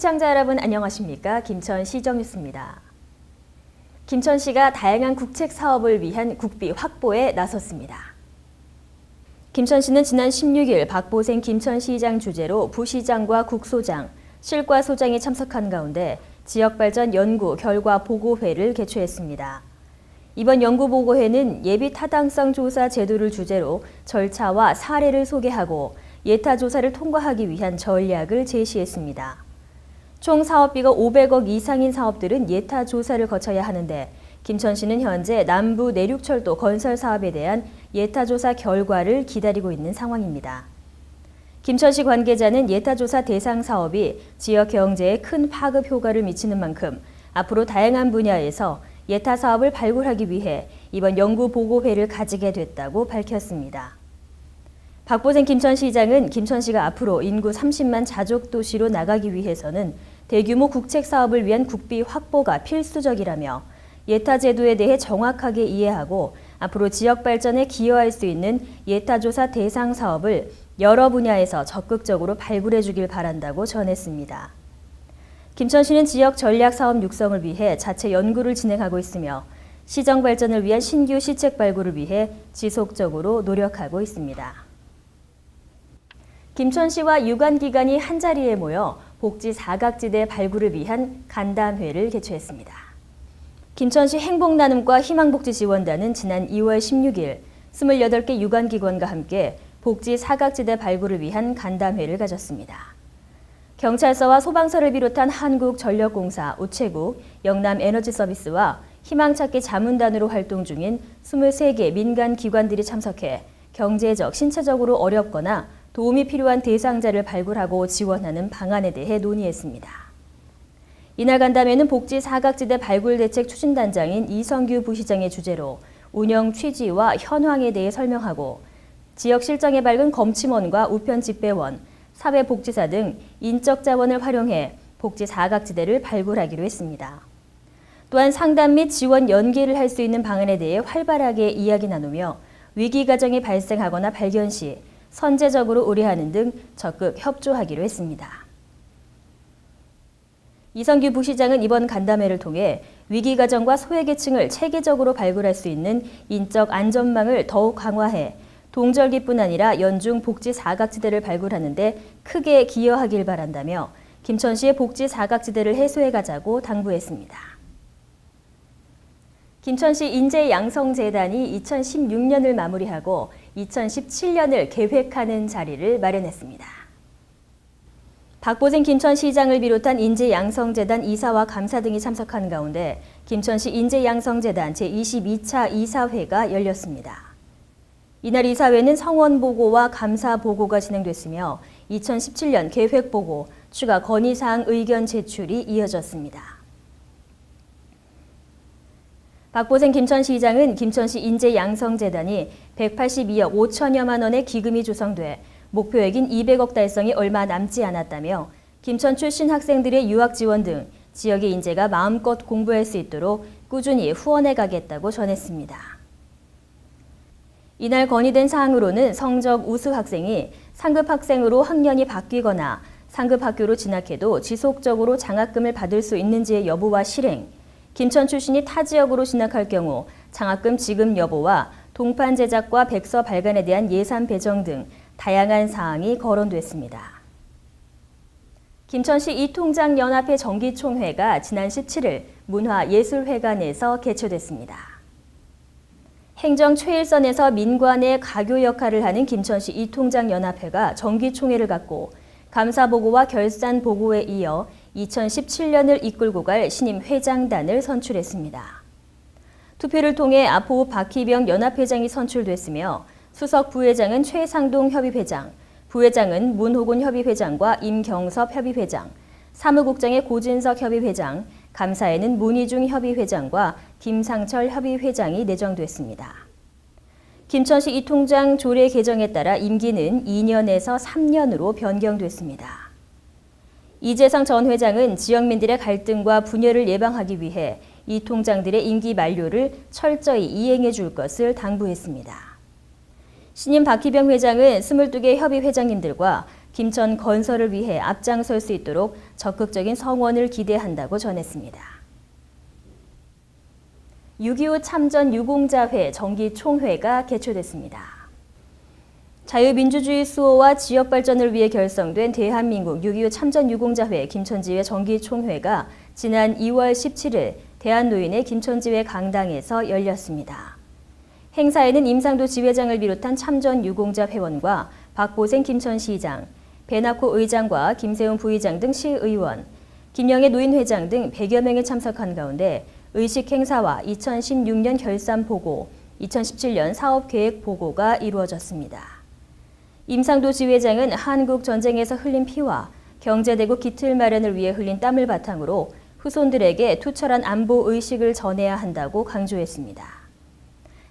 시청자 여러분 안녕하십니까? 김천시정 뉴스입니다. 김천시가 다양한 국책 사업을 위한 국비 확보에 나섰습니다. 김천시는 지난 16일 박보생 김천시장 주재로 부시장과 국소장, 실과소장이 참석한 가운데 지역발전 연구 결과 보고회를 개최했습니다. 이번 연구보고회는 예비 타당성 조사 제도를 주제로 절차와 사례를 소개하고 예타 조사를 통과하기 위한 전략을 제시했습니다. 총 사업비가 500억 이상인 사업들은 예타 조사를 거쳐야 하는데 김천시는 현재 남부 내륙철도 건설 사업에 대한 예타 조사 결과를 기다리고 있는 상황입니다. 김천시 관계자는 예타 조사 대상 사업이 지역 경제에 큰 파급 효과를 미치는 만큼 앞으로 다양한 분야에서 예타 사업을 발굴하기 위해 이번 연구 보고회를 가지게 됐다고 밝혔습니다. 박보생 김천시장은 김천시가 앞으로 인구 30만 자족 도시로 나가기 위해서는 대규모 국책 사업을 위한 국비 확보가 필수적이라며 예타 제도에 대해 정확하게 이해하고 앞으로 지역 발전에 기여할 수 있는 예타 조사 대상 사업을 여러 분야에서 적극적으로 발굴해 주길 바란다고 전했습니다. 김천시는 지역 전략 사업 육성을 위해 자체 연구를 진행하고 있으며 시정 발전을 위한 신규 시책 발굴을 위해 지속적으로 노력하고 있습니다. 김천시와 유관기관이 한자리에 모여 복지 사각지대 발굴을 위한 간담회를 개최했습니다. 김천시 행복나눔과 희망복지지원단은 지난 2월 16일 28개 유관기관과 함께 복지 사각지대 발굴을 위한 간담회를 가졌습니다. 경찰서와 소방서를 비롯한 한국전력공사, 우체국, 영남에너지서비스와 희망찾기 자문단으로 활동 중인 23개 민간기관들이 참석해 경제적, 신체적으로 어렵거나 도움이 필요한 대상자를 발굴하고 지원하는 방안에 대해 논의했습니다. 이날 간담회는 복지 사각지대 발굴 대책 추진단장인 이성규 부시장의 주재로 운영 취지와 현황에 대해 설명하고 지역 실정에 밝은 검침원과 우편 집배원, 사회복지사 등 인적 자원을 활용해 복지 사각지대를 발굴하기로 했습니다. 또한 상담 및 지원 연계를 할 수 있는 방안에 대해 활발하게 이야기 나누며 위기 과정이 발생하거나 발견 시 선제적으로 의뢰하는 등 적극 협조하기로 했습니다. 이성규 부시장은 이번 간담회를 통해 위기 과정과 소외계층을 체계적으로 발굴할 수 있는 인적 안전망을 더욱 강화해 동절기뿐 아니라 연중 복지 사각지대를 발굴하는 데 크게 기여하길 바란다며 김천시의 복지 사각지대를 해소해 가자고 당부했습니다. 김천시 인재양성재단이 2016년을 마무리하고 2017년을 계획하는 자리를 마련했습니다. 박보생 김천시장을 비롯한 인재양성재단 이사와 감사 등이 참석한 가운데 김천시 인재양성재단 제22차 이사회가 열렸습니다. 이날 이사회는 성원보고와 감사보고가 진행됐으며 2017년 계획보고, 추가 건의사항 의견 제출이 이어졌습니다. 박보생 김천시장은 김천시 인재양성재단이 182억 5천여만 원의 기금이 조성돼 목표액인 200억 달성이 얼마 남지 않았다며 김천 출신 학생들의 유학 지원 등 지역의 인재가 마음껏 공부할 수 있도록 꾸준히 후원해 가겠다고 전했습니다. 이날 건의된 사항으로는 성적 우수 학생이 상급 학생으로 학년이 바뀌거나 상급 학교로 진학해도 지속적으로 장학금을 받을 수 있는지의 여부와 실행, 김천 출신이 타 지역으로 진학할 경우 장학금 지급 여부와 동판 제작과 백서 발간에 대한 예산 배정 등 다양한 사항이 거론됐습니다. 김천시 이통장연합회 정기총회가 지난 17일 문화예술회관에서 개최됐습니다. 행정 최일선에서 민관의 가교 역할을 하는 김천시 이통장연합회가 정기총회를 갖고 감사보고와 결산보고에 이어 2017년을 이끌고 갈 신임 회장단을 선출했습니다. 투표를 통해 아포 박희병 연합회장이 선출됐으며 수석 부회장은 최상동 협의회장, 부회장은 문호곤 협의회장과 임경섭 협의회장, 사무국장의 고진석 협의회장, 감사에는 문희중 협의회장과 김상철 협의회장이 내정됐습니다. 김천시 이통장 조례 개정에 따라 임기는 2년에서 3년으로 변경됐습니다. 이재성 전 회장은 지역민들의 갈등과 분열을 예방하기 위해 이통장들의 임기 만료를 철저히 이행해 줄 것을 당부했습니다. 신임 박희병 회장은 22개 협의회장님들과 김천 건설을 위해 앞장설 수 있도록 적극적인 성원을 기대한다고 전했습니다. 6.25 참전 유공자회 정기총회가 개최됐습니다. 자유민주주의 수호와 지역발전을 위해 결성된 대한민국 6.25 참전유공자회 김천지회 정기총회가 지난 2월 17일 대한노인의 김천지회 강당에서 열렸습니다. 행사에는 임상도 지회장을 비롯한 참전유공자 회원과 박보생 김천시장, 배낙호 의장과 김세훈 부의장 등 시의원, 김영애 노인회장 등 100여 명이 참석한 가운데 의식 행사와 2016년 결산 보고, 2017년 사업계획 보고가 이루어졌습니다. 임상도 지회장은 한국 전쟁에서 흘린 피와 경제대국 기틀 마련을 위해 흘린 땀을 바탕으로 후손들에게 투철한 안보 의식을 전해야 한다고 강조했습니다.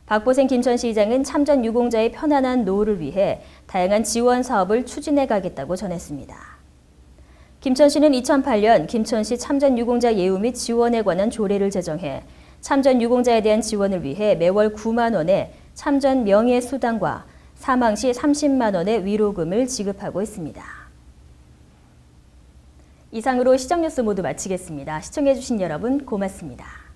박보생 김천시장은 참전 유공자의 편안한 노후를 위해 다양한 지원 사업을 추진해 가겠다고 전했습니다. 김천시는 2008년 김천시 참전 유공자 예우 및 지원에 관한 조례를 제정해 참전 유공자에 대한 지원을 위해 매월 9만 원의 참전 명예수당과 사망 시 30만 원의 위로금을 지급하고 있습니다. 이상으로 시정뉴스 모두 마치겠습니다. 시청해주신 여러분 고맙습니다.